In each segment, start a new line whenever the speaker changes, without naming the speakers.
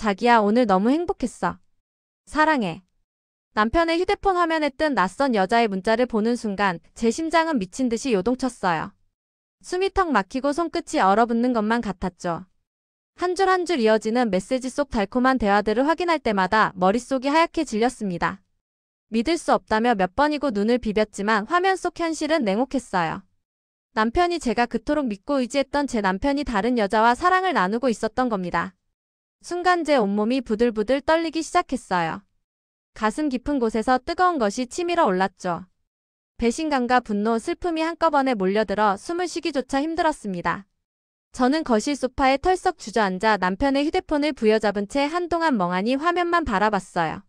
자기야, 오늘 너무 행복했어. 사랑해. 남편의 휴대폰 화면에 뜬 낯선 여자의 문자를 보는 순간 제 심장은 미친 듯이 요동쳤어요. 숨이 턱 막히고 손끝이 얼어붙는 것만 같았죠. 한 줄 한 줄 이어지는 메시지 속 달콤한 대화들을 확인할 때마다 머릿속이 하얗게 질렸습니다. 믿을 수 없다며 몇 번이고 눈을 비볐지만 화면 속 현실은 냉혹했어요. 남편이 제가 그토록 믿고 의지했던 제 남편이 다른 여자와 사랑을 나누고 있었던 겁니다. 순간 제 온몸이 부들부들 떨리기 시작했어요. 가슴 깊은 곳에서 뜨거운 것이 치밀어 올랐죠. 배신감과 분노, 슬픔이 한꺼번에 몰려들어 숨을 쉬기조차 힘들었습니다. 저는 거실 소파에 털썩 주저앉아 남편의 휴대폰을 부여잡은 채 한동안 멍하니 화면만 바라봤어요.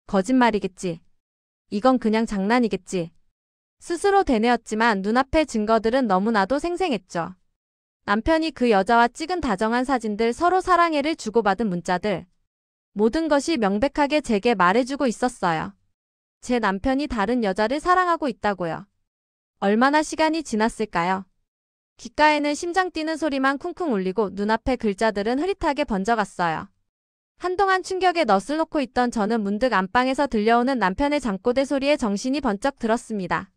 거짓말이겠지. 이건 그냥 장난이겠지. 스스로 되뇌었지만 눈앞의 증거들은 너무나도 생생했죠. 남편이 그 여자와 찍은 다정한 사진들, 서로 사랑해를 주고받은 문자들. 모든 것이 명백하게 제게 말해주고 있었어요. 제 남편이 다른 여자를 사랑하고 있다고요. 얼마나 시간이 지났을까요? 귓가에는 심장 뛰는 소리만 쿵쿵 울리고 눈앞의 글자들은 흐릿하게 번져갔어요. 한동안 충격에 넋을 놓고 있던 저는 문득 안방에서 들려오는 남편의 잠꼬대 소리에 정신이 번쩍 들었습니다.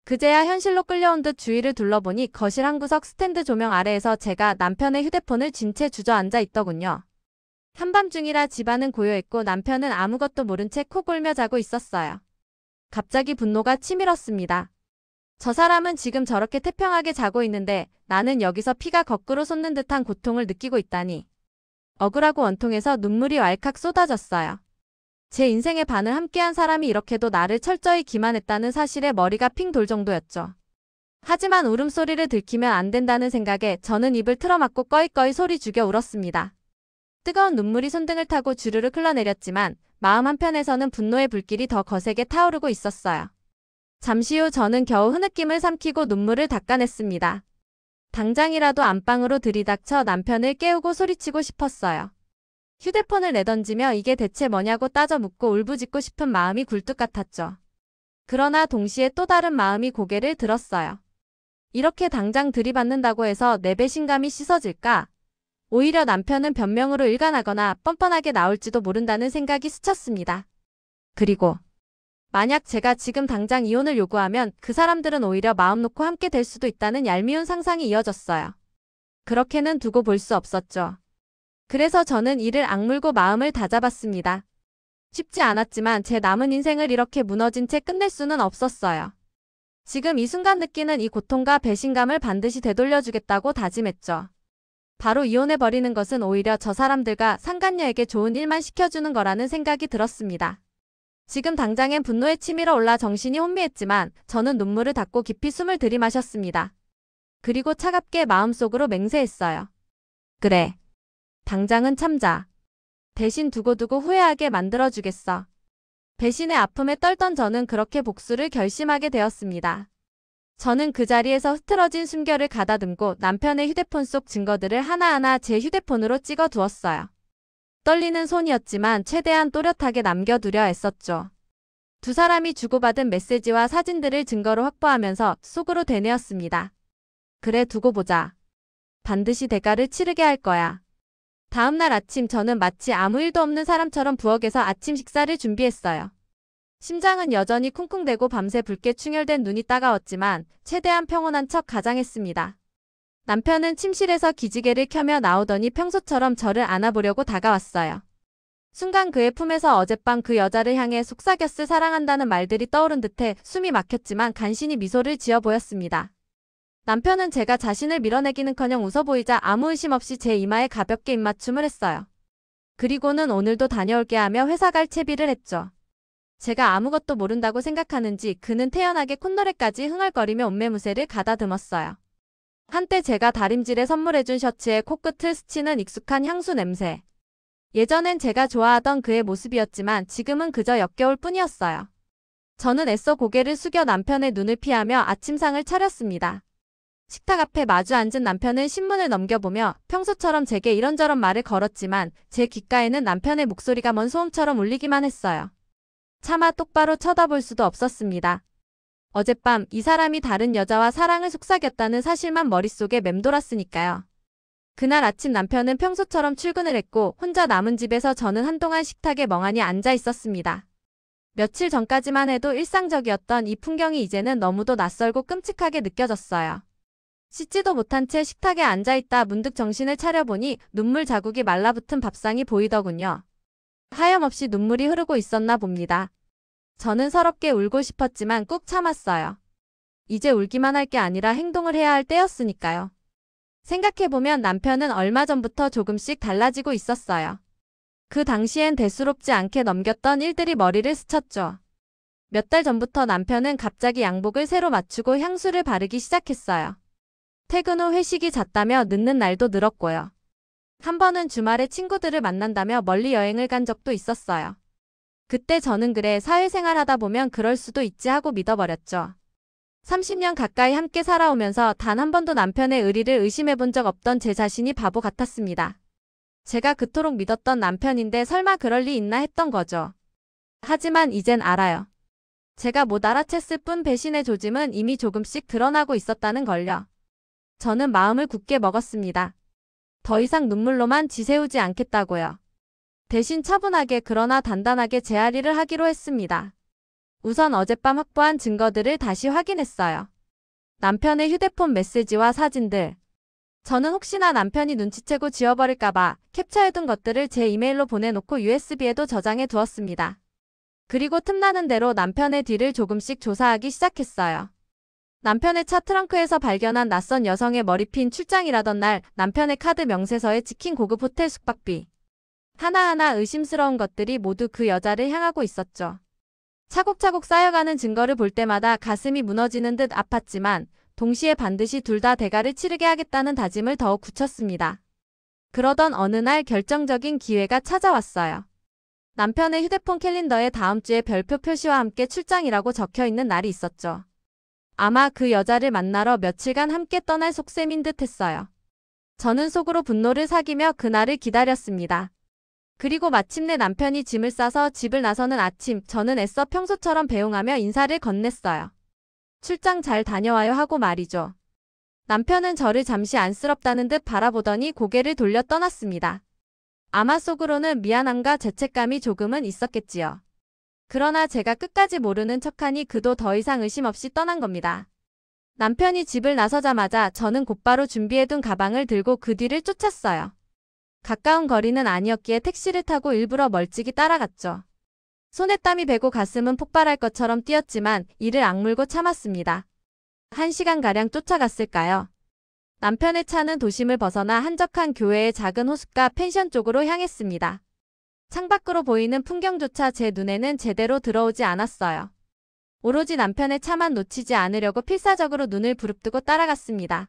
그제야 현실로 끌려온 듯 주위를 둘러보니 거실 한 구석 스탠드 조명 아래에서 제가 남편의 휴대폰을 쥔 채 주저앉아 있더군요. 한밤중이라 집안은 고요했고 남편은 아무것도 모른 채 코 골며 자고 있었어요. 갑자기 분노가 치밀었습니다. 저 사람은 지금 저렇게 태평하게 자고 있는데 나는 여기서 피가 거꾸로 솟는 듯한 고통을 느끼고 있다니. 억울하고 원통해서 눈물이 왈칵 쏟아졌어요. 제 인생의 반을 함께한 사람이 이렇게도 나를 철저히 기만했다는 사실에 머리가 핑 돌 정도였죠. 하지만 울음소리를 들키면 안 된다는 생각에 저는 입을 틀어막고 꺼이꺼이 소리 죽여 울었습니다. 뜨거운 눈물이 손등을 타고 주르르 흘러내렸지만 마음 한편에서는 분노의 불길이 더 거세게 타오르고 있었어요. 잠시 후 저는 겨우 흐느낌을 삼키고 눈물을 닦아냈습니다. 당장이라도 안방으로 들이닥쳐 남편을 깨우고 소리치고 싶었어요. 휴대폰을 내던지며 이게 대체 뭐냐고 따져 묻고 울부짖고 싶은 마음이 굴뚝 같았죠. 그러나 동시에 또 다른 마음이 고개를 들었어요. 이렇게 당장 들이받는다고 해서 내 배신감이 씻어질까? 오히려 남편은 변명으로 일관하거나 뻔뻔하게 나올지도 모른다는 생각이 스쳤습니다. 그리고 만약 제가 지금 당장 이혼을 요구하면 그 사람들은 오히려 마음 놓고 함께 될 수도 있다는 얄미운 상상이 이어졌어요. 그렇게는 두고 볼 수 없었죠. 그래서 저는 이를 악물고 마음을 다잡았습니다. 쉽지 않았지만 제 남은 인생을 이렇게 무너진 채 끝낼 수는 없었어요. 지금 이 순간 느끼는 이 고통과 배신감을 반드시 되돌려주겠다고 다짐했죠. 바로 이혼해버리는 것은 오히려 저 사람들과 상간녀에게 좋은 일만 시켜주는 거라는 생각이 들었습니다. 지금 당장엔 분노에 치밀어 올라 정신이 혼미했지만 저는 눈물을 닦고 깊이 숨을 들이마셨습니다. 그리고 차갑게 마음속으로 맹세했어요. 그래. 당장은 참자. 대신 두고두고 후회하게 만들어주겠어. 배신의 아픔에 떨던 저는 그렇게 복수를 결심하게 되었습니다. 저는 그 자리에서 흐트러진 숨결을 가다듬고 남편의 휴대폰 속 증거들을 하나하나 제 휴대폰으로 찍어 두었어요. 떨리는 손이었지만 최대한 또렷하게 남겨두려 애썼죠. 두 사람이 주고받은 메시지와 사진들을 증거로 확보하면서 속으로 되뇌었습니다. 그래, 두고 보자. 반드시 대가를 치르게 할 거야. 다음 날 아침 저는 마치 아무 일도 없는 사람처럼 부엌에서 아침 식사를 준비했어요. 심장은 여전히 쿵쿵대고 밤새 붉게 충혈된 눈이 따가웠지만 최대한 평온한 척 가장했습니다. 남편은 침실에서 기지개를 켜며 나오더니 평소처럼 저를 안아보려고 다가왔어요. 순간 그의 품에서 어젯밤 그 여자를 향해 속삭였을 사랑한다는 말들이 떠오른 듯해 숨이 막혔지만 간신히 미소를 지어 보였습니다. 남편은 제가 자신을 밀어내기는커녕 웃어 보이자 아무 의심 없이 제 이마에 가볍게 입맞춤을 했어요. 그리고는 오늘도 다녀올게 하며 회사 갈 채비를 했죠. 제가 아무것도 모른다고 생각하는지 그는 태연하게 콧노래까지 흥얼거리며 옷매무새를 가다듬었어요. 한때 제가 다림질에 선물해준 셔츠에 코끝을 스치는 익숙한 향수 냄새. 예전엔 제가 좋아하던 그의 모습이었지만 지금은 그저 역겨울 뿐이었어요. 저는 애써 고개를 숙여 남편의 눈을 피하며 아침상을 차렸습니다. 식탁 앞에 마주 앉은 남편은 신문을 넘겨보며 평소처럼 제게 이런저런 말을 걸었지만 제 귓가에는 남편의 목소리가 먼 소음처럼 울리기만 했어요. 차마 똑바로 쳐다볼 수도 없었습니다. 어젯밤 이 사람이 다른 여자와 사랑을 속삭였다는 사실만 머릿속에 맴돌았으니까요. 그날 아침 남편은 평소처럼 출근을 했고 혼자 남은 집에서 저는 한동안 식탁에 멍하니 앉아 있었습니다. 며칠 전까지만 해도 일상적이었던 이 풍경이 이제는 너무도 낯설고 끔찍하게 느껴졌어요. 씻지도 못한 채 식탁에 앉아있다 문득 정신을 차려보니 눈물 자국이 말라붙은 밥상이 보이더군요. 하염없이 눈물이 흐르고 있었나 봅니다. 저는 서럽게 울고 싶었지만 꾹 참았어요. 이제 울기만 할 게 아니라 행동을 해야 할 때였으니까요. 생각해보면 남편은 얼마 전부터 조금씩 달라지고 있었어요. 그 당시엔 대수롭지 않게 넘겼던 일들이 머리를 스쳤죠. 몇 달 전부터 남편은 갑자기 양복을 새로 맞추고 향수를 바르기 시작했어요. 퇴근 후 회식이 잦다며 늦는 날도 늘었고요. 한 번은 주말에 친구들을 만난다며 멀리 여행을 간 적도 있었어요. 그때 저는 그래 사회생활 하다 보면 그럴 수도 있지 하고 믿어버렸죠. 30년 가까이 함께 살아오면서 단 한 번도 남편의 의리를 의심해본 적 없던 제 자신이 바보 같았습니다. 제가 그토록 믿었던 남편인데 설마 그럴 리 있나 했던 거죠. 하지만 이젠 알아요. 제가 못 알아챘을 뿐 배신의 조짐은 이미 조금씩 드러나고 있었다는 걸요. 저는 마음을 굳게 먹었습니다. 더 이상 눈물로만 지새우지 않겠다고요. 대신 차분하게 그러나 단단하게 제 할 일을 하기로 했습니다. 우선 어젯밤 확보한 증거들을 다시 확인했어요. 남편의 휴대폰 메시지와 사진들. 저는 혹시나 남편이 눈치채고 지워버릴까봐 캡처해둔 것들을 제 이메일로 보내놓고 USB에도 저장해 두었습니다. 그리고 틈나는 대로 남편의 뒤를 조금씩 조사하기 시작했어요. 남편의 차 트렁크에서 발견한 낯선 여성의 머리핀 출장이라던 날 남편의 카드 명세서에 찍힌 고급 호텔 숙박비. 하나하나 의심스러운 것들이 모두 그 여자를 향하고 있었죠. 차곡차곡 쌓여가는 증거를 볼 때마다 가슴이 무너지는 듯 아팠지만 동시에 반드시 둘 다 대가를 치르게 하겠다는 다짐을 더욱 굳혔습니다. 그러던 어느 날 결정적인 기회가 찾아왔어요. 남편의 휴대폰 캘린더에 다음 주에 별표 표시와 함께 출장이라고 적혀있는 날이 있었죠. 아마 그 여자를 만나러 며칠간 함께 떠날 속셈인 듯 했어요. 저는 속으로 분노를 사기며 그날을 기다렸습니다. 그리고 마침내 남편이 짐을 싸서 집을 나서는 아침, 저는 애써 평소처럼 배웅하며 인사를 건넸어요. 출장 잘 다녀와요 하고 말이죠. 남편은 저를 잠시 안쓰럽다는 듯 바라보더니 고개를 돌려 떠났습니다. 아마 속으로는 미안함과 죄책감이 조금은 있었겠지요. 그러나 제가 끝까지 모르는 척하니 그도 더 이상 의심 없이 떠난 겁니다. 남편이 집을 나서자마자 저는 곧바로 준비해둔 가방을 들고 그 뒤를 쫓았어요. 가까운 거리는 아니었기에 택시를 타고 일부러 멀찍이 따라갔죠. 손에 땀이 배고 가슴은 폭발할 것처럼 뛰었지만 이를 악물고 참았습니다. 1시간가량 쫓아갔을까요? 남편의 차는 도심을 벗어나 한적한 교외의 작은 호숫가 펜션 쪽으로 향했습니다. 창밖으로 보이는 풍경조차 제 눈에는 제대로 들어오지 않았어요. 오로지 남편의 차만 놓치지 않으려고 필사적으로 눈을 부릅뜨고 따라갔습니다.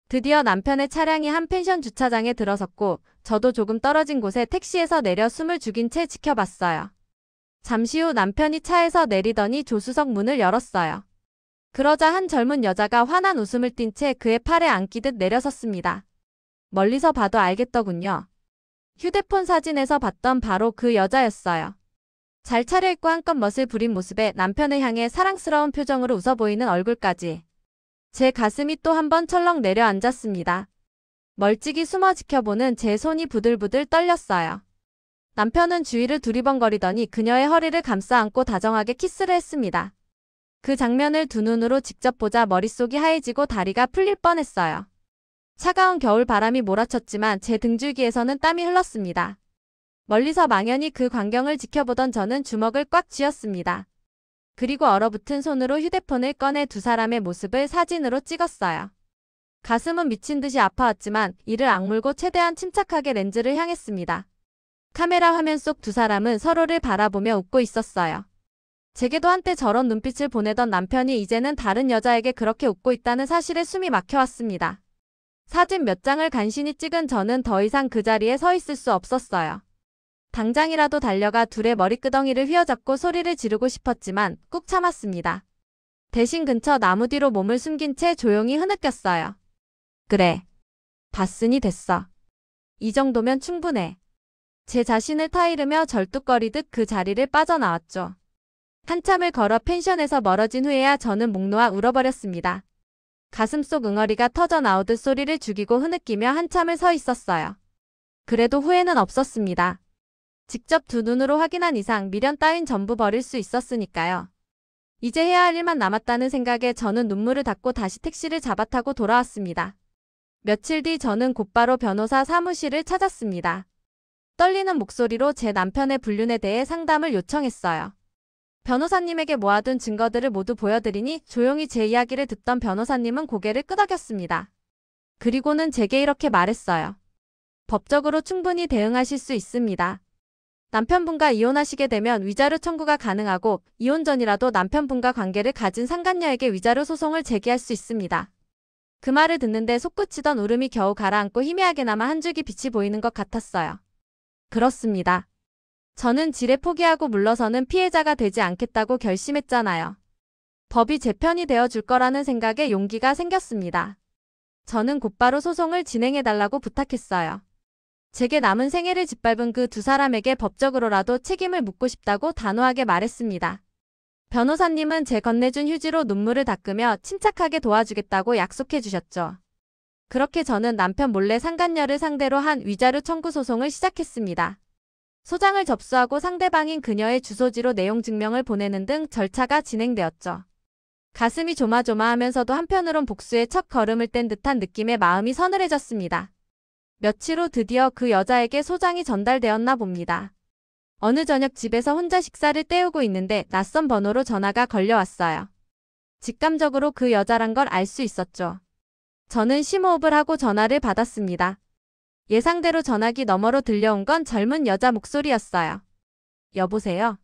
드디어 남편의 차량이 한 펜션 주차장에 들어섰고 저도 조금 떨어진 곳에 택시에서 내려 숨을 죽인 채 지켜봤어요. 잠시 후 남편이 차에서 내리더니 조수석 문을 열었어요. 그러자 한 젊은 여자가 환한 웃음을 띤 채 그의 팔에 안기듯 내려섰습니다. 멀리서 봐도 알겠더군요. 휴대폰 사진에서 봤던 바로 그 여자였어요. 잘 차려입고 한껏 멋을 부린 모습에 남편을 향해 사랑스러운 표정으로 웃어 보이는 얼굴까지. 제 가슴이 또 한 번 철렁 내려앉았습니다. 멀찍이 숨어 지켜보는 제 손이 부들부들 떨렸어요. 남편은 주위를 두리번거리더니 그녀의 허리를 감싸 안고 다정하게 키스를 했습니다. 그 장면을 두 눈으로 직접 보자 머릿속이 하얘지고 다리가 풀릴 뻔했어요. 차가운 겨울 바람이 몰아쳤지만 제 등줄기에서는 땀이 흘렀습니다. 멀리서 망연히 그 광경을 지켜보던 저는 주먹을 꽉 쥐었습니다. 그리고 얼어붙은 손으로 휴대폰을 꺼내 두 사람의 모습을 사진으로 찍었어요. 가슴은 미친 듯이 아파왔지만 이를 악물고 최대한 침착하게 렌즈를 향했습니다. 카메라 화면 속 두 사람은 서로를 바라보며 웃고 있었어요. 제게도 한때 저런 눈빛을 보내던 남편이 이제는 다른 여자에게 그렇게 웃고 있다는 사실에 숨이 막혀왔습니다. 사진 몇 장을 간신히 찍은 저는 더 이상 그 자리에 서 있을 수 없었어요. 당장이라도 달려가 둘의 머리끄덩이를 휘어잡고 소리를 지르고 싶었지만 꾹 참았습니다. 대신 근처 나무 뒤로 몸을 숨긴 채 조용히 흐느꼈어요. 그래. 봤으니 됐어. 이 정도면 충분해. 제 자신을 타이르며 절뚝거리듯 그 자리를 빠져나왔죠. 한참을 걸어 펜션에서 멀어진 후에야 저는 목 놓아 울어버렸습니다. 가슴속 응어리가 터져 나오듯 소리를 죽이고 흐느끼며 한참을 서 있었어요. 그래도 후회는 없었습니다. 직접 두 눈으로 확인한 이상 미련 따윈 전부 버릴 수 있었으니까요. 이제 해야 할 일만 남았다는 생각에 저는 눈물을 닦고 다시 택시를 잡아타고 돌아왔습니다. 며칠 뒤 저는 곧바로 변호사 사무실을 찾았습니다. 떨리는 목소리로 제 남편의 불륜에 대해 상담을 요청했어요. 변호사님에게 모아둔 증거들을 모두 보여드리니 조용히 제 이야기를 듣던 변호사님은 고개를 끄덕였습니다. 그리고는 제게 이렇게 말했어요. 법적으로 충분히 대응하실 수 있습니다. 남편분과 이혼하시게 되면 위자료 청구가 가능하고 이혼 전이라도 남편분과 관계를 가진 상간녀에게 위자료 소송을 제기할 수 있습니다. 그 말을 듣는데 솟구치던 울음이 겨우 가라앉고 희미하게나마 한 줄기 빛이 보이는 것 같았어요. 그렇습니다. 저는 지레 포기하고 물러서는 피해자가 되지 않겠다고 결심했잖아요. 법이 제 편이 되어줄 거라는 생각에 용기가 생겼습니다. 저는 곧바로 소송을 진행해달라고 부탁했어요. 제게 남은 생애를 짓밟은 그 두 사람에게 법적으로라도 책임을 묻고 싶다고 단호하게 말했습니다. 변호사님은 제 건네준 휴지로 눈물을 닦으며 침착하게 도와주겠다고 약속해 주셨죠. 그렇게 저는 남편 몰래 상간녀를 상대로 한 위자료 청구 소송을 시작했습니다. 소장을 접수하고 상대방인 그녀의 주소지로 내용 증명을 보내는 등 절차가 진행되었죠. 가슴이 조마조마하면서도 한편으론 복수의 첫 걸음을 뗀 듯한 느낌에 마음이 서늘해졌습니다. 며칠 후 드디어 그 여자에게 소장이 전달되었나 봅니다. 어느 저녁 집에서 혼자 식사를 때우고 있는데 낯선 번호로 전화가 걸려왔어요. 직감적으로 그 여자란 걸 알 수 있었죠. 저는 심호흡을 하고 전화를 받았습니다. 예상대로 전화기 너머로 들려온 건 젊은 여자 목소리였어요. 여보세요?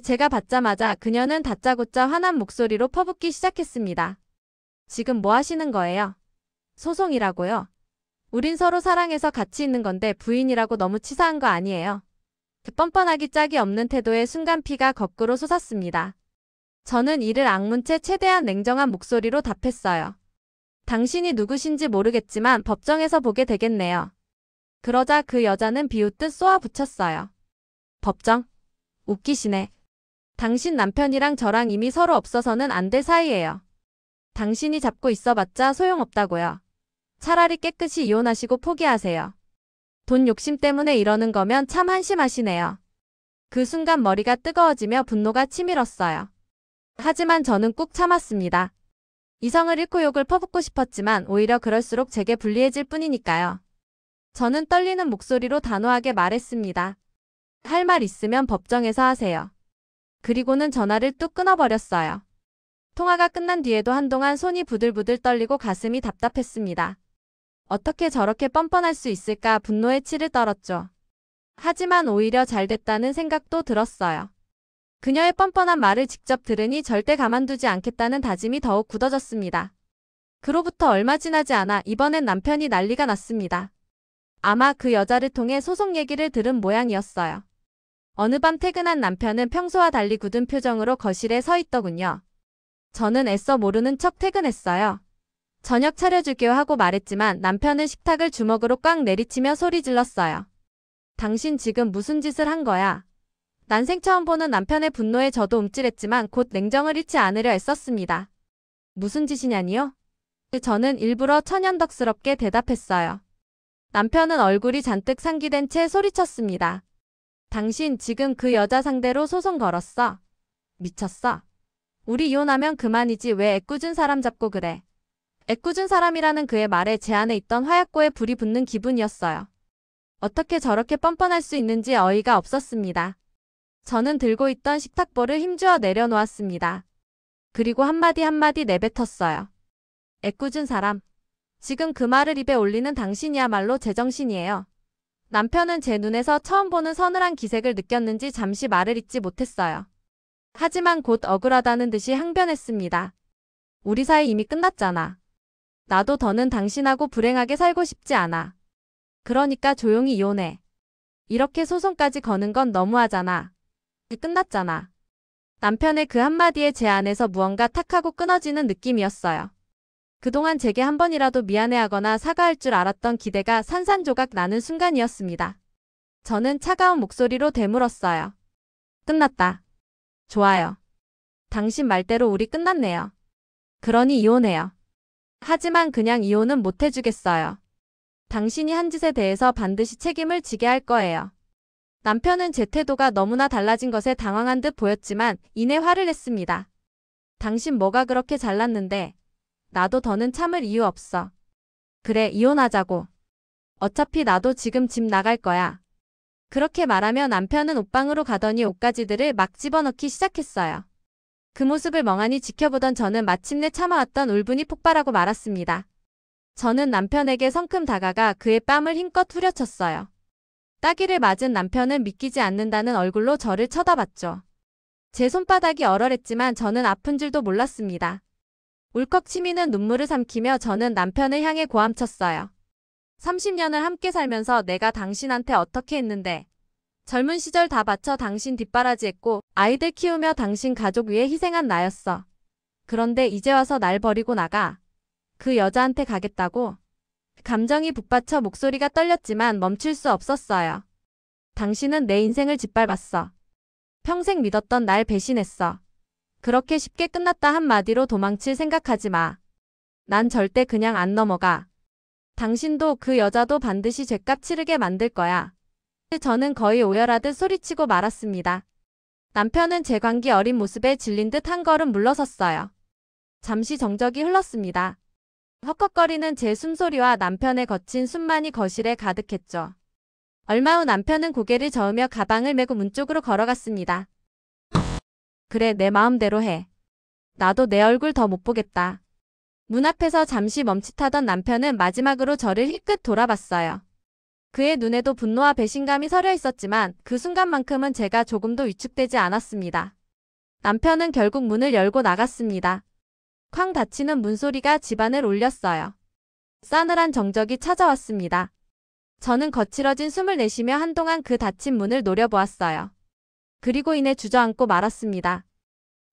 제가 받자마자 그녀는 다짜고짜 화난 목소리로 퍼붓기 시작했습니다. 지금 뭐 하시는 거예요? 소송이라고요? 우린 서로 사랑해서 같이 있는 건데 부인이라고 너무 치사한 거 아니에요? 뻔뻔하기 짝이 없는 태도에 순간 피가 거꾸로 솟았습니다. 저는 이를 악문 채 최대한 냉정한 목소리로 답했어요. 당신이 누구신지 모르겠지만 법정에서 보게 되겠네요. 그러자 그 여자는 비웃듯 쏘아붙였어요. 법정? 웃기시네. 당신 남편이랑 저랑 이미 서로 없어서는 안 될 사이예요. 당신이 잡고 있어봤자 소용없다고요. 차라리 깨끗이 이혼하시고 포기하세요. 돈 욕심 때문에 이러는 거면 참 한심하시네요. 그 순간 머리가 뜨거워지며 분노가 치밀었어요. 하지만 저는 꾹 참았습니다. 이성을 잃고 욕을 퍼붓고 싶었지만 오히려 그럴수록 제게 불리해질 뿐이니까요. 저는 떨리는 목소리로 단호하게 말했습니다. 할 말 있으면 법정에서 하세요. 그리고는 전화를 뚝 끊어버렸어요. 통화가 끝난 뒤에도 한동안 손이 부들부들 떨리고 가슴이 답답했습니다. 어떻게 저렇게 뻔뻔할 수 있을까 분노에 치를 떨었죠. 하지만 오히려 잘 됐다는 생각도 들었어요. 그녀의 뻔뻔한 말을 직접 들으니 절대 가만두지 않겠다는 다짐이 더욱 굳어졌습니다. 그로부터 얼마 지나지 않아 이번엔 남편이 난리가 났습니다. 아마 그 여자를 통해 소송 얘기를 들은 모양이었어요. 어느 밤 퇴근한 남편은 평소와 달리 굳은 표정으로 거실에 서 있더군요. 저는 애써 모르는 척 퇴근했어요. 저녁 차려줄게요 하고 말했지만 남편은 식탁을 주먹으로 꽉 내리치며 소리 질렀어요. 당신 지금 무슨 짓을 한 거야? 난생 처음 보는 남편의 분노에 저도 움찔했지만 곧 냉정을 잃지 않으려 애썼습니다. 무슨 짓이냐니요? 저는 일부러 천연덕스럽게 대답했어요. 남편은 얼굴이 잔뜩 상기된 채 소리쳤습니다. 당신 지금 그 여자 상대로 소송 걸었어? 미쳤어? 우리 이혼하면 그만이지 왜 애꿎은 사람 잡고 그래? 애꿎은 사람이라는 그의 말에 제 안에 있던 화약고에 불이 붙는 기분이었어요. 어떻게 저렇게 뻔뻔할 수 있는지 어이가 없었습니다. 저는 들고 있던 식탁보를 힘주어 내려놓았습니다. 그리고 한마디 한마디 내뱉었어요. 애꿎은 사람. 지금 그 말을 입에 올리는 당신이야말로 제정신이에요. 남편은 제 눈에서 처음 보는 서늘한 기색을 느꼈는지 잠시 말을 잇지 못했어요. 하지만 곧 억울하다는 듯이 항변했습니다. 우리 사이 이미 끝났잖아. 나도 더는 당신하고 불행하게 살고 싶지 않아. 그러니까 조용히 이혼해. 이렇게 소송까지 거는 건 너무하잖아. 끝났잖아. 남편의 그 한마디에 제 안에서 무언가 탁 하고 끊어지는 느낌이었어요. 그동안 제게 한 번이라도 미안해하거나 사과할 줄 알았던 기대가 산산조각 나는 순간이었습니다. 저는 차가운 목소리로 되물었어요. 끝났다. 좋아요. 당신 말대로 우리 끝났네요. 그러니 이혼해요. 하지만 그냥 이혼은 못 해주겠어요. 당신이 한 짓에 대해서 반드시 책임을 지게 할 거예요. 남편은 제 태도가 너무나 달라진 것에 당황한 듯 보였지만 이내 화를 냈습니다. 당신 뭐가 그렇게 잘났는데? 나도 더는 참을 이유 없어. 그래, 이혼하자고. 어차피 나도 지금 집 나갈 거야. 그렇게 말하며 남편은 옷방으로 가더니 옷가지들을 막 집어넣기 시작했어요. 그 모습을 멍하니 지켜보던 저는 마침내 참아왔던 울분이 폭발하고 말았습니다. 저는 남편에게 성큼 다가가 그의 뺨을 힘껏 후려쳤어요. 따귀를 맞은 남편은 믿기지 않는다는 얼굴로 저를 쳐다봤죠. 제 손바닥이 얼얼했지만 저는 아픈 줄도 몰랐습니다. 울컥 치미는 눈물을 삼키며 저는 남편을 향해 고함쳤어요. 30년을 함께 살면서 내가 당신한테 어떻게 했는데. 젊은 시절 다 바쳐 당신 뒷바라지했고 아이들 키우며 당신 가족 위해 희생한 나였어. 그런데 이제 와서 날 버리고 나가. 그 여자한테 가겠다고? 감정이 북받쳐 목소리가 떨렸지만 멈출 수 없었어요. 당신은 내 인생을 짓밟았어. 평생 믿었던 날 배신했어. 그렇게 쉽게 끝났다 한마디로 도망칠 생각하지 마. 난 절대 그냥 안 넘어가. 당신도 그 여자도 반드시 죗값 치르게 만들 거야. 저는 거의 오열하듯 소리치고 말았습니다. 남편은 제 광기 어린 모습에 질린 듯 한 걸음 물러섰어요. 잠시 정적이 흘렀습니다. 헉헉거리는 제 숨소리와 남편의 거친 숨만이 거실에 가득했죠. 얼마 후 남편은 고개를 저으며 가방을 메고 문 쪽으로 걸어갔습니다. 그래, 내 마음대로 해. 나도 내 얼굴 더 못 보겠다. 문 앞에서 잠시 멈칫하던 남편은 마지막으로 저를 힐끗 돌아봤어요. 그의 눈에도 분노와 배신감이 서려 있었지만 그 순간만큼은 제가 조금도 위축되지 않았습니다. 남편은 결국 문을 열고 나갔습니다. 쾅 닫히는 문소리가 집안을 울렸어요. 싸늘한 정적이 찾아왔습니다. 저는 거칠어진 숨을 내쉬며 한동안 그 닫힌 문을 노려보았어요. 그리고 이내 주저앉고 말았습니다.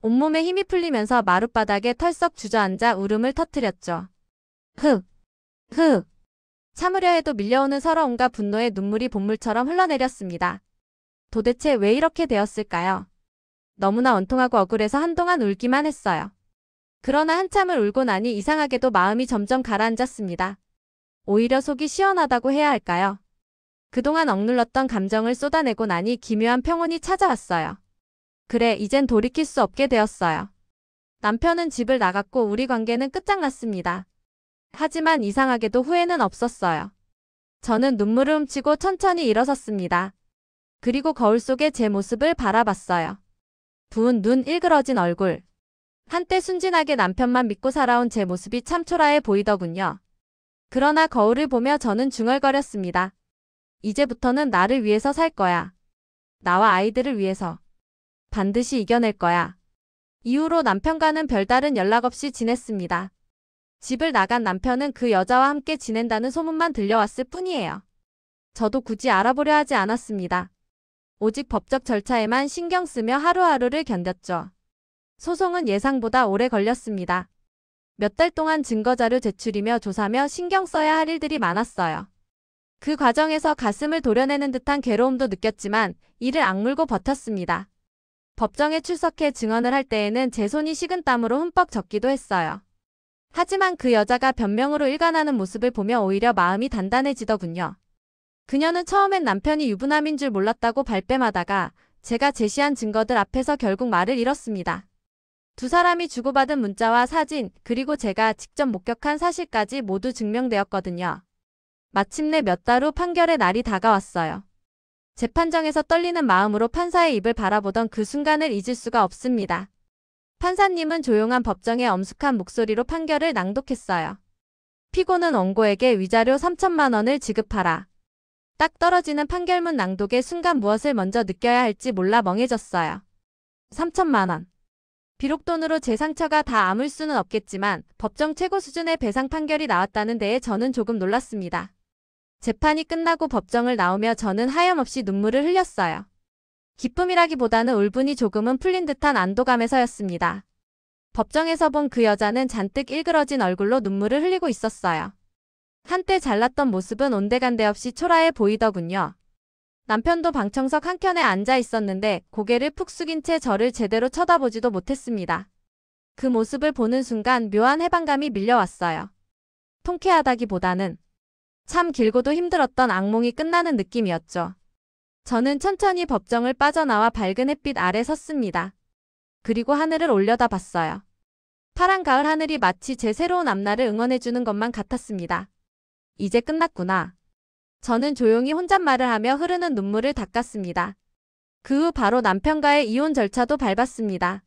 온몸에 힘이 풀리면서 마룻바닥에 털썩 주저앉아 울음을 터뜨렸죠. 흑. 참으려 해도 밀려오는 서러움과 분노의 눈물이 본물처럼 흘러내렸습니다. 도대체 왜 이렇게 되었을까요? 너무나 원통하고 억울해서 한동안 울기만 했어요. 그러나 한참을 울고 나니 이상하게도 마음이 점점 가라앉았습니다. 오히려 속이 시원하다고 해야 할까요? 그동안 억눌렀던 감정을 쏟아내고 나니 기묘한 평온이 찾아왔어요. 그래, 이젠 돌이킬 수 없게 되었어요. 남편은 집을 나갔고 우리 관계는 끝장났습니다. 하지만 이상하게도 후회는 없었어요. 저는 눈물을 훔치고 천천히 일어섰습니다. 그리고 거울 속에 제 모습을 바라봤어요. 부은 눈, 일그러진 얼굴. 한때 순진하게 남편만 믿고 살아온 제 모습이 참 초라해 보이더군요. 그러나 거울을 보며 저는 중얼거렸습니다. 이제부터는 나를 위해서 살 거야. 나와 아이들을 위해서. 반드시 이겨낼 거야. 이후로 남편과는 별다른 연락 없이 지냈습니다. 집을 나간 남편은 그 여자와 함께 지낸다는 소문만 들려왔을 뿐이에요. 저도 굳이 알아보려 하지 않았습니다. 오직 법적 절차에만 신경 쓰며 하루하루를 견뎠죠. 소송은 예상보다 오래 걸렸습니다. 몇 달 동안 증거자료 제출이며 조사며 신경 써야 할 일들이 많았어요. 그 과정에서 가슴을 도려내는 듯한 괴로움도 느꼈지만 이를 악물고 버텼습니다. 법정에 출석해 증언을 할 때에는 제 손이 식은땀으로 흠뻑 젖기도 했어요. 하지만 그 여자가 변명으로 일관하는 모습을 보며 오히려 마음이 단단해지더군요. 그녀는 처음엔 남편이 유부남인 줄 몰랐다고 발뺌하다가 제가 제시한 증거들 앞에서 결국 말을 잃었습니다. 두 사람이 주고받은 문자와 사진, 그리고 제가 직접 목격한 사실까지 모두 증명되었거든요. 마침내 몇 달 후 판결의 날이 다가왔어요. 재판정에서 떨리는 마음으로 판사의 입을 바라보던 그 순간을 잊을 수가 없습니다. 판사님은 조용한 법정의 엄숙한 목소리로 판결을 낭독했어요. 피고는 원고에게 위자료 3천만 원을 지급하라. 딱 떨어지는 판결문 낭독의 순간 무엇을 먼저 느껴야 할지 몰라 멍해졌어요. 3천만 원. 비록 돈으로 제 상처가 다 아물 수는 없겠지만 법정 최고 수준의 배상 판결이 나왔다는 데에 저는 조금 놀랐습니다. 재판이 끝나고 법정을 나오며 저는 하염없이 눈물을 흘렸어요. 기쁨이라기보다는 울분이 조금은 풀린 듯한 안도감에서였습니다. 법정에서 본 그 여자는 잔뜩 일그러진 얼굴로 눈물을 흘리고 있었어요. 한때 잘났던 모습은 온데간데 없이 초라해 보이더군요. 남편도 방청석 한켠에 앉아 있었는데 고개를 푹 숙인 채 저를 제대로 쳐다보지도 못했습니다. 그 모습을 보는 순간 묘한 해방감이 밀려왔어요. 통쾌하다기보다는 참 길고도 힘들었던 악몽이 끝나는 느낌이었죠. 저는 천천히 법정을 빠져나와 밝은 햇빛 아래 섰습니다. 그리고 하늘을 올려다봤어요. 파란 가을 하늘이 마치 제 새로운 앞날을 응원해주는 것만 같았습니다. 이제 끝났구나. 저는 조용히 혼잣말을 하며 흐르는 눈물을 닦았습니다. 그 후 바로 남편과의 이혼 절차도 밟았습니다.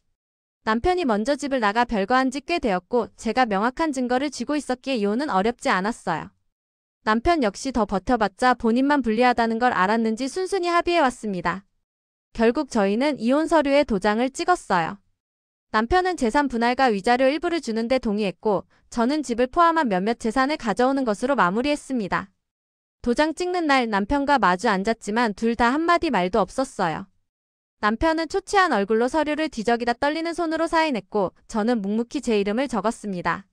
남편이 먼저 집을 나가 별거한 지 꽤 되었고 제가 명확한 증거를 쥐고 있었기에 이혼은 어렵지 않았어요. 남편 역시 더 버텨봤자 본인만 불리하다는 걸 알았는지 순순히 합의해왔습니다. 결국 저희는 이혼 서류에 도장을 찍었어요. 남편은 재산 분할과 위자료 일부를 주는데 동의했고 저는 집을 포함한 몇몇 재산을 가져오는 것으로 마무리했습니다. 도장 찍는 날 남편과 마주 앉았지만 둘 다 한마디 말도 없었어요. 남편은 초췌한 얼굴로 서류를 뒤적이다 떨리는 손으로 사인했고 저는 묵묵히 제 이름을 적었습니다.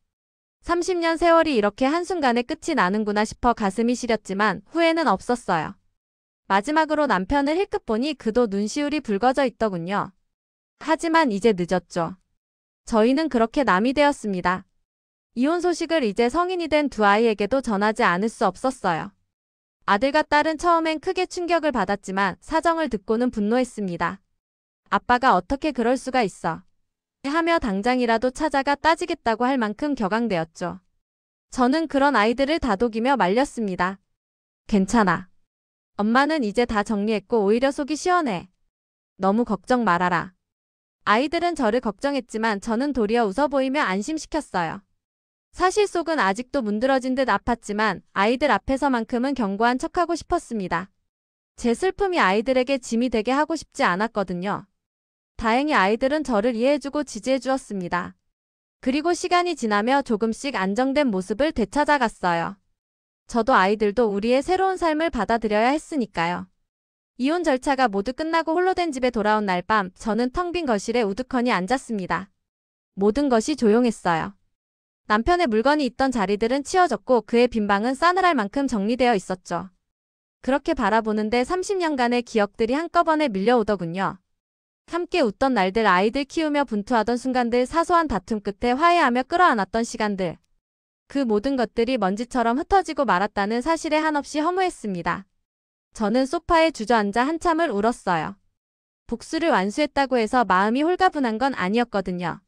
30년 세월이 이렇게 한순간에 끝이 나는구나 싶어 가슴이 시렸지만 후회는 없었어요. 마지막으로 남편을 힐끗 보니 그도 눈시울이 붉어져 있더군요. 하지만 이제 늦었죠. 저희는 그렇게 남이 되었습니다. 이혼 소식을 이제 성인이 된 두 아이에게도 전하지 않을 수 없었어요. 아들과 딸은 처음엔 크게 충격을 받았지만 사정을 듣고는 분노했습니다. 아빠가 어떻게 그럴 수가 있어? 하며 당장이라도 찾아가 따지겠다고 할 만큼 격앙되었죠. 저는 그런 아이들을 다독이며 말렸습니다. 괜찮아. 엄마는 이제 다 정리했고 오히려 속이 시원해. 너무 걱정 말아라. 아이들은 저를 걱정했지만 저는 도리어 웃어 보이며 안심시켰어요. 사실 속은 아직도 문드러진 듯 아팠지만 아이들 앞에서만큼은 견고한 척하고 싶었습니다. 제 슬픔이 아이들에게 짐이 되게 하고 싶지 않았거든요. 다행히 아이들은 저를 이해해주고 지지해주었습니다. 그리고 시간이 지나며 조금씩 안정된 모습을 되찾아갔어요. 저도 아이들도 우리의 새로운 삶을 받아들여야 했으니까요. 이혼 절차가 모두 끝나고 홀로 된 집에 돌아온 날 밤 저는 텅 빈 거실에 우두커니 앉았습니다. 모든 것이 조용했어요. 남편의 물건이 있던 자리들은 치워졌고 그의 빈 방은 싸늘할 만큼 정리되어 있었죠. 그렇게 바라보는데 30년간의 기억들이 한꺼번에 밀려오더군요. 함께 웃던 날들, 아이들 키우며 분투하던 순간들, 사소한 다툼 끝에 화해하며 끌어안았던 시간들. 그 모든 것들이 먼지처럼 흩어지고 말았다는 사실에 한없이 허무했습니다. 저는 소파에 주저앉아 한참을 울었어요. 복수를 완수했다고 해서 마음이 홀가분한 건 아니었거든요.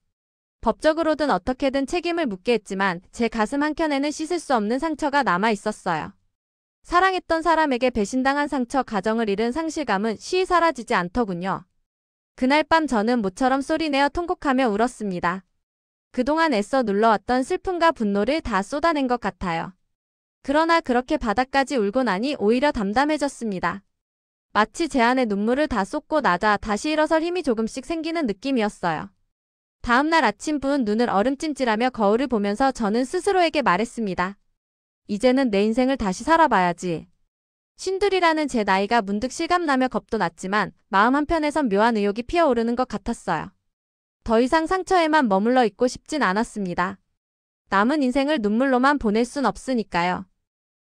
법적으로든 어떻게든 책임을 묻게 했지만 제 가슴 한켠에는 씻을 수 없는 상처가 남아 있었어요. 사랑했던 사람에게 배신당한 상처, 가정을 잃은 상실감은 쉬이 사라지지 않더군요. 그날 밤 저는 모처럼 소리내어 통곡하며 울었습니다. 그동안 애써 눌러왔던 슬픔과 분노를 다 쏟아낸 것 같아요. 그러나 그렇게 바닥까지 울고 나니 오히려 담담해졌습니다. 마치 제 안에 눈물을 다 쏟고 나자 다시 일어설 힘이 조금씩 생기는 느낌이었어요. 다음날 아침 부은 눈을 얼음찜질하며 거울을 보면서 저는 스스로에게 말했습니다. 이제는 내 인생을 다시 살아봐야지. 쉰둘이라는 제 나이가 문득 실감나며 겁도 났지만 마음 한편에선 묘한 의욕이 피어오르는 것 같았어요. 더 이상 상처에만 머물러 있고 싶진 않았습니다. 남은 인생을 눈물로만 보낼 순 없으니까요.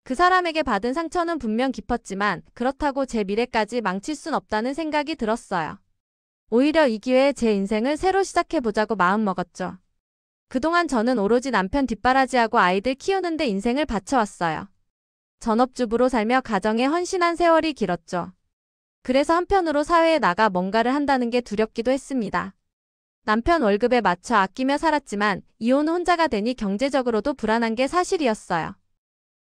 그 사람에게 받은 상처는 분명 깊었지만 그렇다고 제 미래까지 망칠 순 없다는 생각이 들었어요. 오히려 이 기회에 제 인생을 새로 시작해보자고 마음먹었죠. 그동안 저는 오로지 남편 뒷바라지하고 아이들 키우는 데 인생을 바쳐왔어요. 전업주부로 살며 가정에 헌신한 세월이 길었죠. 그래서 한편으로 사회에 나가 뭔가를 한다는 게 두렵기도 했습니다. 남편 월급에 맞춰 아끼며 살았지만 이혼 혼자가 되니 경제적으로도 불안한 게 사실이었어요.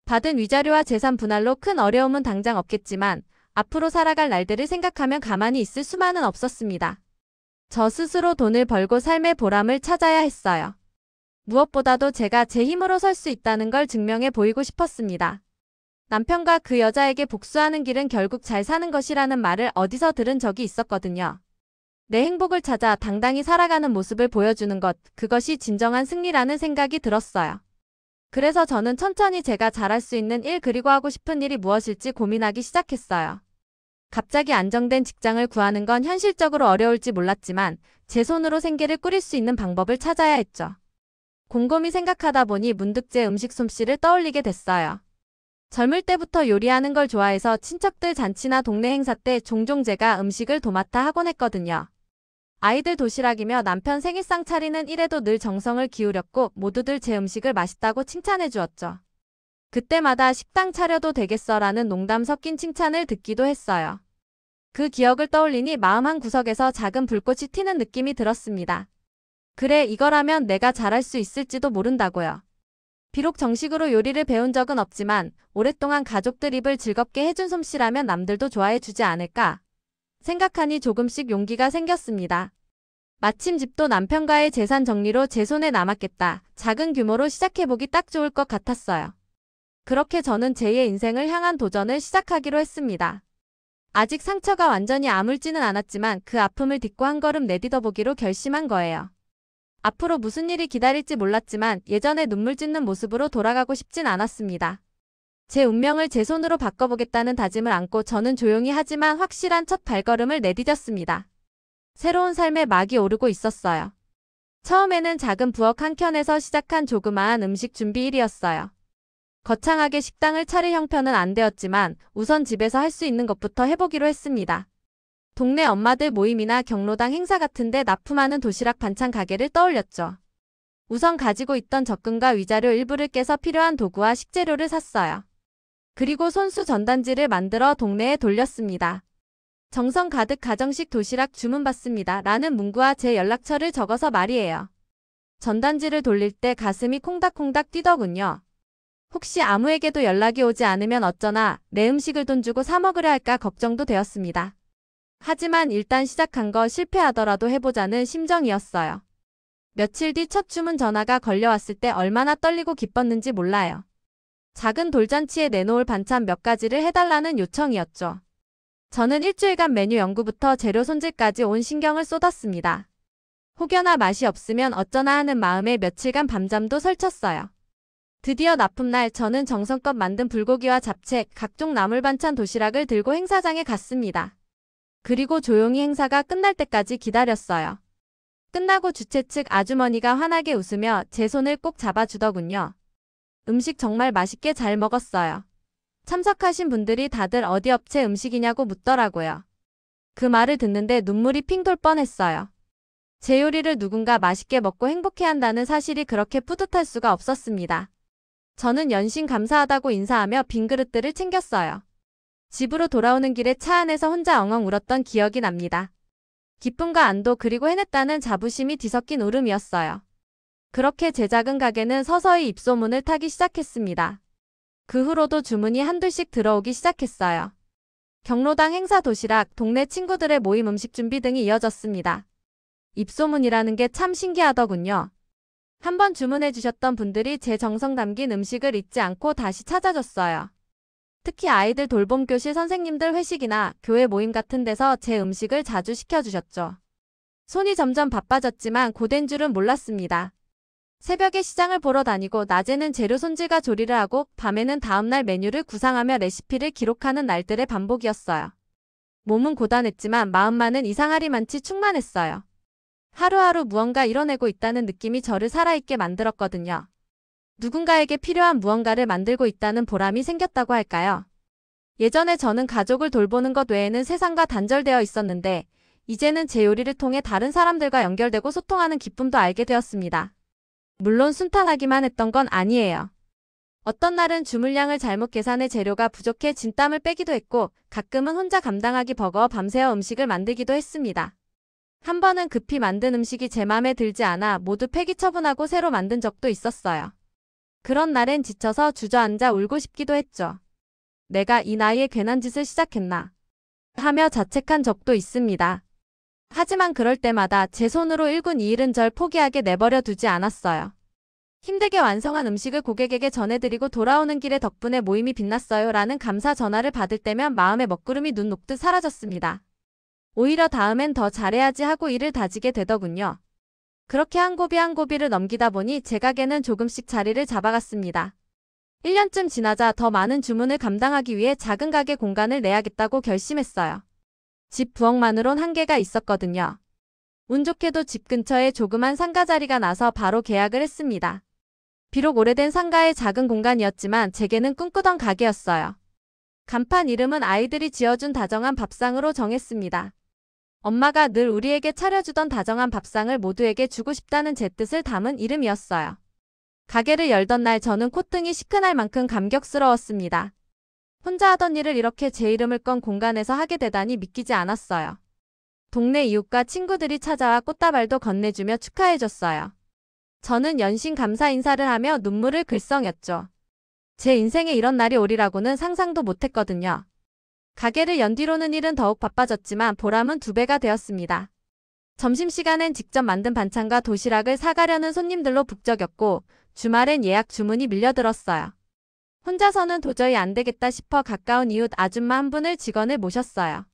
받은 위자료와 재산 분할로 큰 어려움은 당장 없겠지만 앞으로 살아갈 날들을 생각하면 가만히 있을 수만은 없었습니다. 저 스스로 돈을 벌고 삶의 보람을 찾아야 했어요. 무엇보다도 제가 제 힘으로 설 수 있다는 걸 증명해 보이고 싶었습니다. 남편과 그 여자에게 복수하는 길은 결국 잘 사는 것이라는 말을 어디서 들은 적이 있었거든요. 내 행복을 찾아 당당히 살아가는 모습을 보여주는 것, 그것이 진정한 승리라는 생각이 들었어요. 그래서 저는 천천히 제가 잘할 수 있는 일 그리고 하고 싶은 일이 무엇일지 고민하기 시작했어요. 갑자기 안정된 직장을 구하는 건 현실적으로 어려울지 몰랐지만 제 손으로 생계를 꾸릴 수 있는 방법을 찾아야 했죠. 곰곰이 생각하다 보니 문득 제 음식 솜씨를 떠올리게 됐어요. 젊을 때부터 요리하는 걸 좋아해서 친척들 잔치나 동네 행사 때 종종 제가 음식을 도맡아 하곤 했거든요. 아이들 도시락이며 남편 생일상 차리는 일에도 늘 정성을 기울였고 모두들 제 음식을 맛있다고 칭찬해 주었죠. 그때마다 식당 차려도 되겠어라는 농담 섞인 칭찬을 듣기도 했어요. 그 기억을 떠올리니 마음 한 구석에서 작은 불꽃이 튀는 느낌이 들었습니다. 그래, 이거라면 내가 잘할 수 있을지도 모른다고요. 비록 정식으로 요리를 배운 적은 없지만 오랫동안 가족들 입을 즐겁게 해준 솜씨라면 남들도 좋아해 주지 않을까 생각하니 조금씩 용기가 생겼습니다. 마침 집도 남편과의 재산 정리로 제 손에 남았겠다. 작은 규모로 시작해보기 딱 좋을 것 같았어요. 그렇게 저는 제2의 인생을 향한 도전을 시작하기로 했습니다. 아직 상처가 완전히 아물지는 않았지만 그 아픔을 딛고 한 걸음 내딛어보기로 결심한 거예요. 앞으로 무슨 일이 기다릴지 몰랐지만 예전의 눈물 짓는 모습으로 돌아가고 싶진 않았습니다. 제 운명을 제 손으로 바꿔보겠다는 다짐을 안고 저는 조용히 하지만 확실한 첫 발걸음을 내디뎠습니다. 새로운 삶의 막이 오르고 있었어요. 처음에는 작은 부엌 한 켠에서 시작한 조그마한 음식 준비 일이었어요. 거창하게 식당을 차릴 형편은 안 되었지만 우선 집에서 할 수 있는 것부터 해보기로 했습니다. 동네 엄마들 모임이나 경로당 행사 같은데 납품하는 도시락 반찬 가게를 떠올렸죠. 우선 가지고 있던 적금과 위자료 일부를 깨서 필요한 도구와 식재료를 샀어요. 그리고 손수 전단지를 만들어 동네에 돌렸습니다. 정성 가득 가정식 도시락 주문받습니다. 라는 문구와 제 연락처를 적어서 말이에요. 전단지를 돌릴 때 가슴이 콩닥콩닥 뛰더군요. 혹시 아무에게도 연락이 오지 않으면 어쩌나 내 음식을 돈 주고 사 먹으려 할까 걱정도 되었습니다. 하지만 일단 시작한 거 실패하더라도 해보자는 심정이었어요. 며칠 뒤 첫 주문 전화가 걸려왔을 때 얼마나 떨리고 기뻤는지 몰라요. 작은 돌잔치에 내놓을 반찬 몇 가지를 해달라는 요청이었죠. 저는 일주일간 메뉴 연구부터 재료 손질까지 온 신경을 쏟았습니다. 혹여나 맛이 없으면 어쩌나 하는 마음에 며칠간 밤잠도 설쳤어요. 드디어 납품날 저는 정성껏 만든 불고기와 잡채, 각종 나물 반찬 도시락을 들고 행사장에 갔습니다. 그리고 조용히 행사가 끝날 때까지 기다렸어요. 끝나고 주최 측 아주머니가 환하게 웃으며 제 손을 꼭 잡아주더군요. 음식 정말 맛있게 잘 먹었어요. 참석하신 분들이 다들 어디 업체 음식이냐고 묻더라고요. 그 말을 듣는데 눈물이 핑 돌 뻔했어요. 제 요리를 누군가 맛있게 먹고 행복해한다는 사실이 그렇게 뿌듯할 수가 없었습니다. 저는 연신 감사하다고 인사하며 빈 그릇들을 챙겼어요. 집으로 돌아오는 길에 차 안에서 혼자 엉엉 울었던 기억이 납니다. 기쁨과 안도 그리고 해냈다는 자부심이 뒤섞인 울음이었어요. 그렇게 제 작은 가게는 서서히 입소문을 타기 시작했습니다. 그 후로도 주문이 한둘씩 들어오기 시작했어요. 경로당 행사 도시락, 동네 친구들의 모임 음식 준비 등이 이어졌습니다. 입소문이라는 게 참 신기하더군요. 한번 주문해 주셨던 분들이 제 정성 담긴 음식을 잊지 않고 다시 찾아줬어요. 특히 아이들 돌봄 교실 선생님들 회식이나 교회 모임 같은 데서 제 음식을 자주 시켜주셨죠. 손이 점점 바빠졌지만 고된 줄은 몰랐습니다. 새벽에 시장을 보러 다니고 낮에는 재료 손질과 조리를 하고 밤에는 다음날 메뉴를 구상하며 레시피를 기록하는 날들의 반복이었어요. 몸은 고단했지만 마음만은 이상하리만치 충만했어요. 하루하루 무언가 이뤄내고 있다는 느낌이 저를 살아있게 만들었거든요. 누군가에게 필요한 무언가를 만들고 있다는 보람이 생겼다고 할까요? 예전에 저는 가족을 돌보는 것 외에는 세상과 단절되어 있었는데 이제는 제 요리를 통해 다른 사람들과 연결되고 소통하는 기쁨도 알게 되었습니다. 물론 순탄하기만 했던 건 아니에요. 어떤 날은 주물량을 잘못 계산해 재료가 부족해 진땀을 빼기도 했고 가끔은 혼자 감당하기 버거워 밤새워 음식을 만들기도 했습니다. 한 번은 급히 만든 음식이 제 맘에 들지 않아 모두 폐기 처분하고 새로 만든 적도 있었어요. 그런 날엔 지쳐서 주저앉아 울고 싶기도 했죠. 내가 이 나이에 괜한 짓을 시작했나 하며 자책한 적도 있습니다. 하지만 그럴 때마다 제 손으로 일군 이 일은 절 포기하게 내버려 두지 않았어요. 힘들게 완성한 음식을 고객에게 전해드리고 돌아오는 길에 덕분에 모임이 빛났어요 라는 감사 전화를 받을 때면 마음의 먹구름이 눈 녹듯 사라졌습니다. 오히려 다음엔 더 잘해야지 하고 일을 다지게 되더군요. 그렇게 한 고비 한 고비를 넘기다 보니 제 가게는 조금씩 자리를 잡아갔습니다. 1년쯤 지나자 더 많은 주문을 감당하기 위해 작은 가게 공간을 내야겠다고 결심했어요. 집 부엌만으론 한계가 있었거든요. 운 좋게도 집 근처에 조그만 상가 자리가 나서 바로 계약을 했습니다. 비록 오래된 상가의 작은 공간이었지만 제게는 꿈꾸던 가게였어요. 간판 이름은 아이들이 지어준 다정한 밥상으로 정했습니다. 엄마가 늘 우리에게 차려주던 다정한 밥상을 모두에게 주고 싶다는 제 뜻을 담은 이름이었어요. 가게를 열던 날 저는 콧등이 시큰할 만큼 감격스러웠습니다. 혼자 하던 일을 이렇게 제 이름을 건 공간에서 하게 되다니 믿기지 않았어요. 동네 이웃과 친구들이 찾아와 꽃다발도 건네주며 축하해줬어요. 저는 연신 감사 인사를 하며 눈물을 글썽였죠. 제 인생에 이런 날이 오리라고는 상상도 못했거든요. 가게를 연 뒤로는 일은 더욱 바빠졌지만 보람은 2배가 되었습니다. 점심시간엔 직접 만든 반찬과 도시락을 사가려는 손님들로 북적였고 주말엔 예약 주문이 밀려들었어요. 혼자서는 도저히 안 되겠다 싶어 가까운 이웃 아줌마 한 분을 직원을 모셨어요.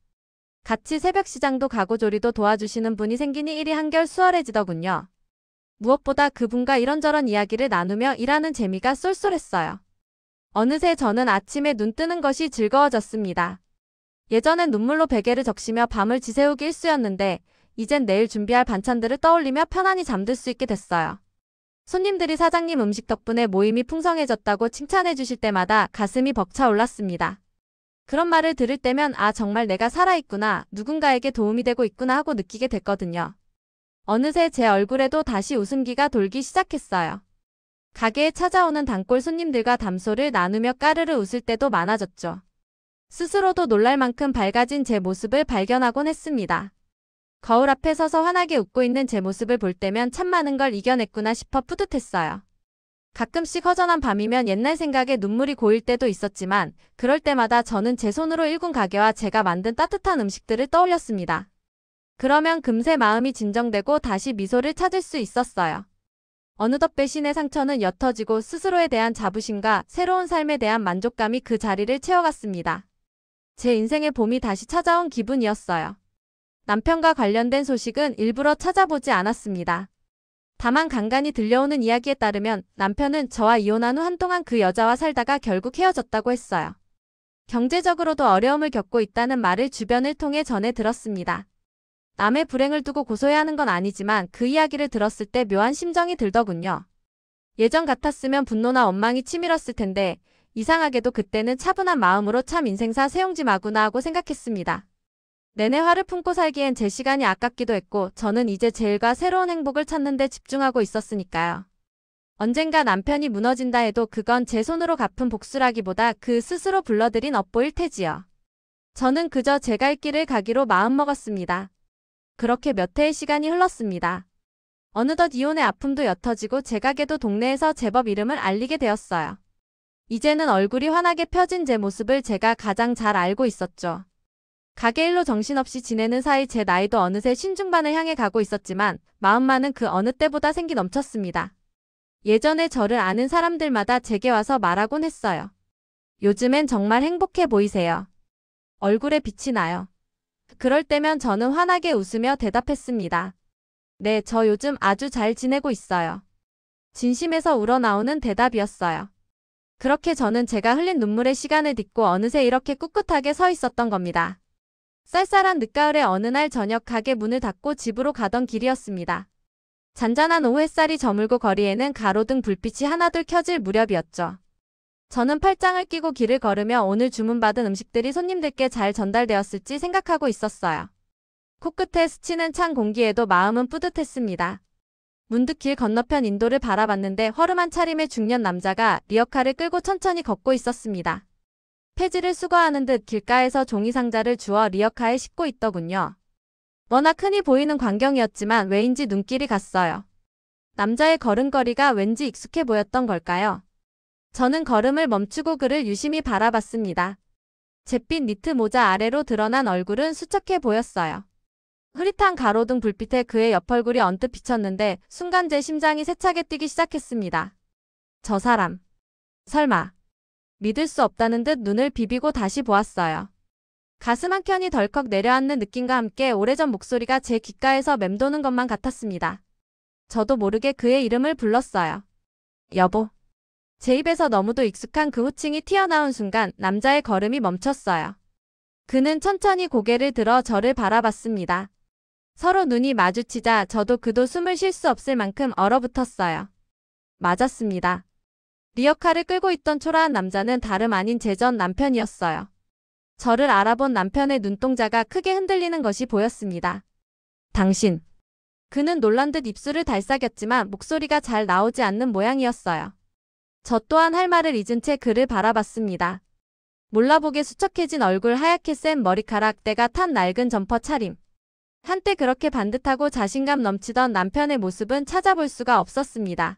같이 새벽 시장도 가고 조리도 도와주시는 분이 생기니 일이 한결 수월해지더군요. 무엇보다 그분과 이런저런 이야기를 나누며 일하는 재미가 쏠쏠했어요. 어느새 저는 아침에 눈 뜨는 것이 즐거워졌습니다. 예전엔 눈물로 베개를 적시며 밤을 지새우기 일쑤였는데 이젠 내일 준비할 반찬들을 떠올리며 편안히 잠들 수 있게 됐어요. 손님들이 사장님 음식 덕분에 모임이 풍성해졌다고 칭찬해 주실 때마다 가슴이 벅차 올랐습니다. 그런 말을 들을 때면 아 정말 내가 살아있구나, 누군가에게 도움이 되고 있구나 하고 느끼게 됐거든요. 어느새 제 얼굴에도 다시 웃음기가 돌기 시작했어요. 가게에 찾아오는 단골 손님들과 담소를 나누며 까르르 웃을 때도 많아졌죠. 스스로도 놀랄 만큼 밝아진 제 모습을 발견하곤 했습니다. 거울 앞에 서서 환하게 웃고 있는 제 모습을 볼 때면 참 많은 걸 이겨냈구나 싶어 뿌듯했어요. 가끔씩 허전한 밤이면 옛날 생각에 눈물이 고일 때도 있었지만 그럴 때마다 저는 제 손으로 일군 가게와 제가 만든 따뜻한 음식들을 떠올렸습니다. 그러면 금세 마음이 진정되고 다시 미소를 찾을 수 있었어요. 어느덧 배신의 상처는 옅어지고 스스로에 대한 자부심과 새로운 삶에 대한 만족감이 그 자리를 채워갔습니다. 제 인생의 봄이 다시 찾아온 기분이었어요. 남편과 관련된 소식은 일부러 찾아보지 않았습니다. 다만 간간히 들려오는 이야기에 따르면 남편은 저와 이혼한 후 한동안 그 여자와 살다가 결국 헤어졌다고 했어요. 경제적으로도 어려움을 겪고 있다는 말을 주변을 통해 전해 들었습니다. 남의 불행을 두고 고소해야 하는 건 아니지만 그 이야기를 들었을 때 묘한 심정이 들더군요. 예전 같았으면 분노나 원망이 치밀었을 텐데 이상하게도 그때는 차분한 마음으로 참 인생사 세용지 마구나 하고 생각했습니다. 내내 화를 품고 살기엔 제 시간이 아깝기도 했고 저는 이제 제 일과 새로운 행복을 찾는 데 집중하고 있었으니까요. 언젠가 남편이 무너진다 해도 그건 제 손으로 갚은 복수라기보다 그 스스로 불러들인 업보일 테지요. 저는 그저 제 갈 길을 가기로 마음먹었습니다. 그렇게 몇 해의 시간이 흘렀습니다. 어느덧 이혼의 아픔도 옅어지고 제 가게도 동네에서 제법 이름을 알리게 되었어요. 이제는 얼굴이 환하게 펴진 제 모습을 제가 가장 잘 알고 있었죠. 가게 일로 정신없이 지내는 사이 제 나이도 어느새 신중반을 향해 가고 있었지만 마음만은 그 어느 때보다 생기 넘쳤습니다. 예전에 저를 아는 사람들마다 제게 와서 말하곤 했어요. 요즘엔 정말 행복해 보이세요. 얼굴에 빛이 나요. 그럴 때면 저는 환하게 웃으며 대답했습니다. 네, 저 요즘 아주 잘 지내고 있어요. 진심에서 우러나오는 대답이었어요. 그렇게 저는 제가 흘린 눈물의 시간을 딛고 어느새 이렇게 꿋꿋하게 서 있었던 겁니다. 쌀쌀한 늦가을의 어느 날 저녁 가게 문을 닫고 집으로 가던 길이었습니다. 잔잔한 오후 햇살이 저물고 거리에는 가로등 불빛이 하나둘 켜질 무렵이었죠. 저는 팔짱을 끼고 길을 걸으며 오늘 주문받은 음식들이 손님들께 잘 전달되었을지 생각하고 있었어요. 코끝에 스치는 찬 공기에도 마음은 뿌듯했습니다. 문득 길 건너편 인도를 바라봤는데 허름한 차림의 중년 남자가 리어카를 끌고 천천히 걷고 있었습니다. 폐지를 수거하는 듯 길가에서 종이상자를 주워 리어카에 싣고 있더군요. 워낙 흔히 보이는 광경이었지만 왜인지 눈길이 갔어요. 남자의 걸음걸이가 왠지 익숙해 보였던 걸까요? 저는 걸음을 멈추고 그를 유심히 바라봤습니다. 잿빛 니트 모자 아래로 드러난 얼굴은 수척해 보였어요. 흐릿한 가로등 불빛에 그의 옆얼굴이 언뜻 비쳤는데 순간 제 심장이 세차게 뛰기 시작했습니다. 저 사람. 설마. 믿을 수 없다는 듯 눈을 비비고 다시 보았어요. 가슴 한켠이 덜컥 내려앉는 느낌과 함께 오래전 목소리가 제 귓가에서 맴도는 것만 같았습니다. 저도 모르게 그의 이름을 불렀어요. 여보. 제 입에서 너무도 익숙한 그 호칭이 튀어나온 순간 남자의 걸음이 멈췄어요. 그는 천천히 고개를 들어 저를 바라봤습니다. 서로 눈이 마주치자 저도 그도 숨을 쉴 수 없을 만큼 얼어붙었어요. 맞았습니다. 리어카를 끌고 있던 초라한 남자는 다름 아닌 제 전 남편이었어요. 저를 알아본 남편의 눈동자가 크게 흔들리는 것이 보였습니다. 당신. 그는 놀란 듯 입술을 달싹였지만 목소리가 잘 나오지 않는 모양이었어요. 저 또한 할 말을 잊은 채 그를 바라봤습니다. 몰라보게 수척해진 얼굴, 하얗게 센 머리카락, 때가 탄 낡은 점퍼 차림. 한때 그렇게 반듯하고 자신감 넘치던 남편의 모습은 찾아볼 수가 없었습니다.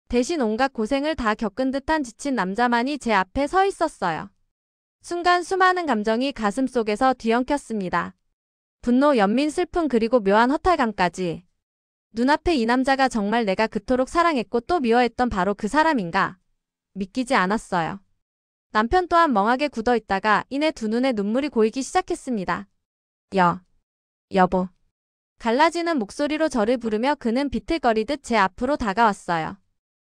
대신 온갖 고생을 다 겪은 듯한 지친 남자만이 제 앞에 서 있었어요. 순간 수많은 감정이 가슴속에서 뒤엉켰습니다. 분노, 연민, 슬픔, 그리고 묘한 허탈감까지. 눈앞에 이 남자가 정말 내가 그토록 사랑했고 또 미워했던 바로 그 사람인가? 믿기지 않았어요. 남편 또한 멍하게 굳어있다가 이내 두 눈에 눈물이 고이기 시작했습니다. 여보. 갈라지는 목소리로 저를 부르며 그는 비틀거리듯 제 앞으로 다가왔어요.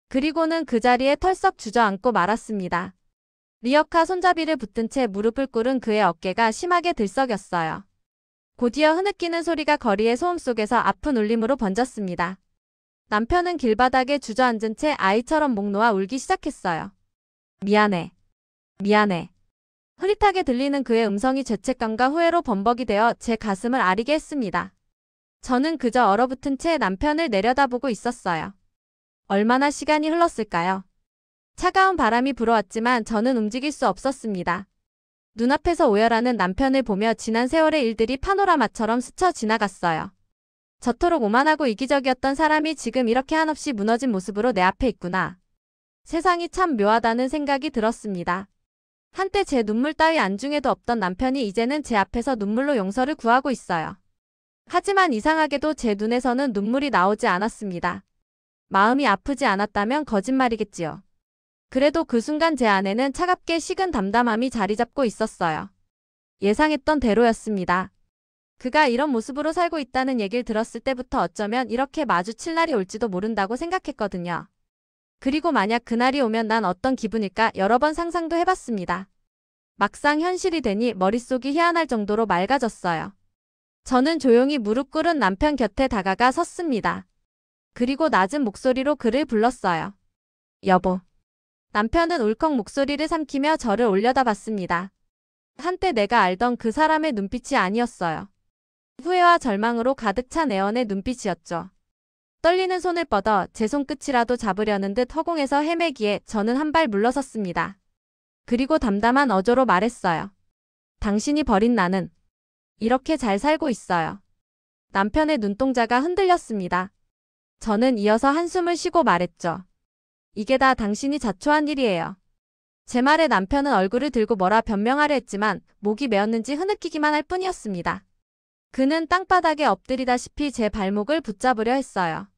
그리고는 그 자리에 털썩 주저앉고 말았습니다. 리어카 손잡이를 붙든 채 무릎을 꿇은 그의 어깨가 심하게 들썩였어요. 곧이어 흐느끼는 소리가 거리의 소음 속에서 아픈 울림으로 번졌습니다. 남편은 길바닥에 주저앉은 채 아이처럼 목 놓아 울기 시작했어요. 미안해. 흐릿하게 들리는 그의 음성이 죄책감과 후회로 범벅이 되어 제 가슴을 아리게 했습니다. 저는 그저 얼어붙은 채 남편을 내려다보고 있었어요. 얼마나 시간이 흘렀을까요? 차가운 바람이 불어왔지만 저는 움직일 수 없었습니다. 눈앞에서 오열하는 남편을 보며 지난 세월의 일들이 파노라마처럼 스쳐 지나갔어요. 저토록 오만하고 이기적이었던 사람이 지금 이렇게 한없이 무너진 모습으로 내 앞에 있구나. 세상이 참 묘하다는 생각이 들었습니다. 한때 제 눈물 따위 안중에도 없던 남편이 이제는 제 앞에서 눈물로 용서를 구하고 있어요. 하지만 이상하게도 제 눈에서는 눈물이 나오지 않았습니다. 마음이 아프지 않았다면 거짓말이겠지요. 그래도 그 순간 제 안에는 차갑게 식은 담담함이 자리 잡고 있었어요. 예상했던 대로였습니다. 그가 이런 모습으로 살고 있다는 얘기를 들었을 때부터 어쩌면 이렇게 마주칠 날이 올지도 모른다고 생각했거든요. 그리고 만약 그날이 오면 난 어떤 기분일까 여러 번 상상도 해봤습니다. 막상 현실이 되니 머릿속이 희한할 정도로 맑아졌어요. 저는 조용히 무릎 꿇은 남편 곁에 다가가 섰습니다. 그리고 낮은 목소리로 그를 불렀어요. 여보. 남편은 울컥 목소리를 삼키며 저를 올려다봤습니다. 한때 내가 알던 그 사람의 눈빛이 아니었어요. 후회와 절망으로 가득 찬 애원의 눈빛이었죠. 떨리는 손을 뻗어 제 손끝이라도 잡으려는 듯 허공에서 헤매기에 저는 한 발 물러섰습니다. 그리고 담담한 어조로 말했어요. 당신이 버린 나는 이렇게 잘 살고 있어요. 남편의 눈동자가 흔들렸습니다. 저는 이어서 한숨을 쉬고 말했죠. 이게 다 당신이 자초한 일이에요. 제 말에 남편은 얼굴을 들고 뭐라 변명하려 했지만 목이 메었는지 흐느끼기만 할 뿐이었습니다. 그는 땅바닥에 엎드리다시피 제 발목을 붙잡으려 했어요.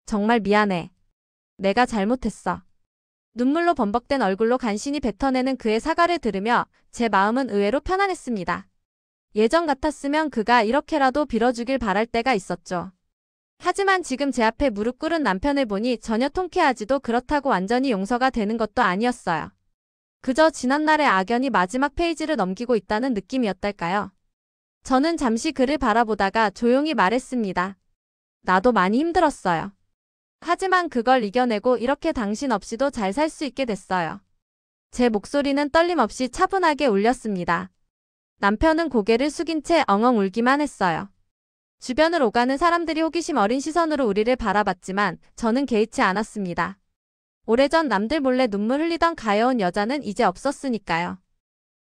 정말 미안해. 내가 잘못했어. 눈물로 범벅된 얼굴로 간신히 뱉어내는 그의 사과를 들으며 제 마음은 의외로 편안했습니다. 예전 같았으면 그가 이렇게라도 빌어주길 바랄 때가 있었죠. 하지만 지금 제 앞에 무릎 꿇은 남편을 보니 전혀 통쾌하지도 그렇다고 완전히 용서가 되는 것도 아니었어요. 그저 지난날의 악연이 마지막 페이지를 넘기고 있다는 느낌이었달까요? 저는 잠시 그를 바라보다가 조용히 말했습니다. 나도 많이 힘들었어요. 하지만 그걸 이겨내고 이렇게 당신 없이도 잘 살 수 있게 됐어요. 제 목소리는 떨림 없이 차분하게 울렸습니다. 남편은 고개를 숙인 채 엉엉 울기만 했어요. 주변을 오가는 사람들이 호기심 어린 시선으로 우리를 바라봤지만 저는 개의치 않았습니다. 오래전 남들 몰래 눈물 흘리던 가여운 여자는 이제 없었으니까요.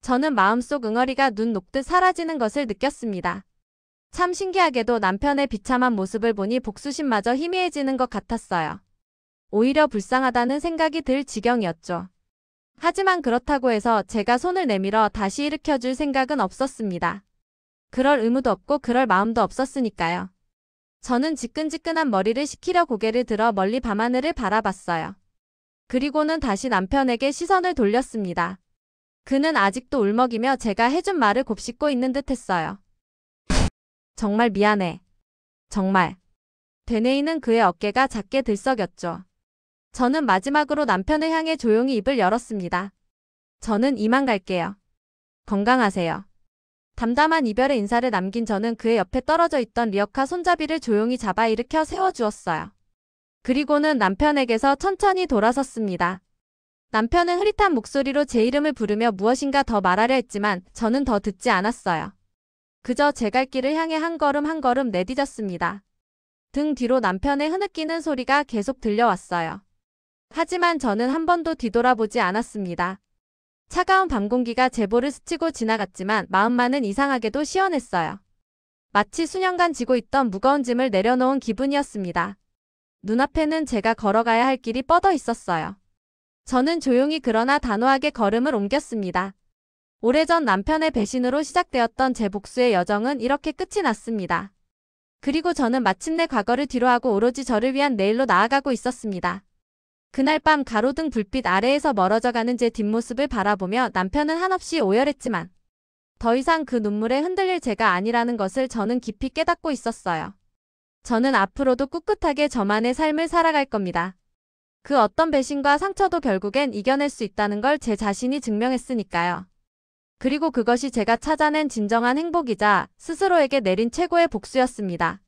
저는 마음속 응어리가 눈 녹듯 사라지는 것을 느꼈습니다. 참 신기하게도 남편의 비참한 모습을 보니 복수심마저 희미해지는 것 같았어요. 오히려 불쌍하다는 생각이 들 지경이었죠. 하지만 그렇다고 해서 제가 손을 내밀어 다시 일으켜줄 생각은 없었습니다. 그럴 의무도 없고 그럴 마음도 없었으니까요. 저는 지끈지끈한 머리를 식히려 고개를 들어 멀리 밤하늘을 바라봤어요. 그리고는 다시 남편에게 시선을 돌렸습니다. 그는 아직도 울먹이며 제가 해준 말을 곱씹고 있는 듯 했어요. 정말 미안해. 정말. 되뇌이는 그의 어깨가 작게 들썩였죠. 저는 마지막으로 남편을 향해 조용히 입을 열었습니다. 저는 이만 갈게요. 건강하세요. 담담한 이별의 인사를 남긴 저는 그의 옆에 떨어져 있던 리어카 손잡이를 조용히 잡아 일으켜 세워주었어요. 그리고는 남편에게서 천천히 돌아섰습니다. 남편은 흐릿한 목소리로 제 이름을 부르며 무엇인가 더 말하려 했지만 저는 더 듣지 않았어요. 그저 제 갈 길을 향해 한 걸음 한 걸음 내디뎠습니다. 등 뒤로 남편의 흐느끼는 소리가 계속 들려왔어요. 하지만 저는 한 번도 뒤돌아보지 않았습니다. 차가운 밤 공기가 제 볼을 스치고 지나갔지만 마음만은 이상하게도 시원했어요. 마치 수년간 지고 있던 무거운 짐을 내려놓은 기분이었습니다. 눈앞에는 제가 걸어가야 할 길이 뻗어 있었어요. 저는 조용히 그러나 단호하게 걸음을 옮겼습니다. 오래전 남편의 배신으로 시작되었던 제 복수의 여정은 이렇게 끝이 났습니다. 그리고 저는 마침내 과거를 뒤로하고 오로지 저를 위한 내일로 나아가고 있었습니다. 그날 밤 가로등 불빛 아래에서 멀어져가는 제 뒷모습을 바라보며 남편은 한없이 오열했지만 더 이상 그 눈물에 흔들릴 제가 아니라는 것을 저는 깊이 깨닫고 있었어요. 저는 앞으로도 꿋꿋하게 저만의 삶을 살아갈 겁니다. 그 어떤 배신과 상처도 결국엔 이겨낼 수 있다는 걸 제 자신이 증명했으니까요. 그리고 그것이 제가 찾아낸 진정한 행복이자 스스로에게 내린 최고의 복수였습니다.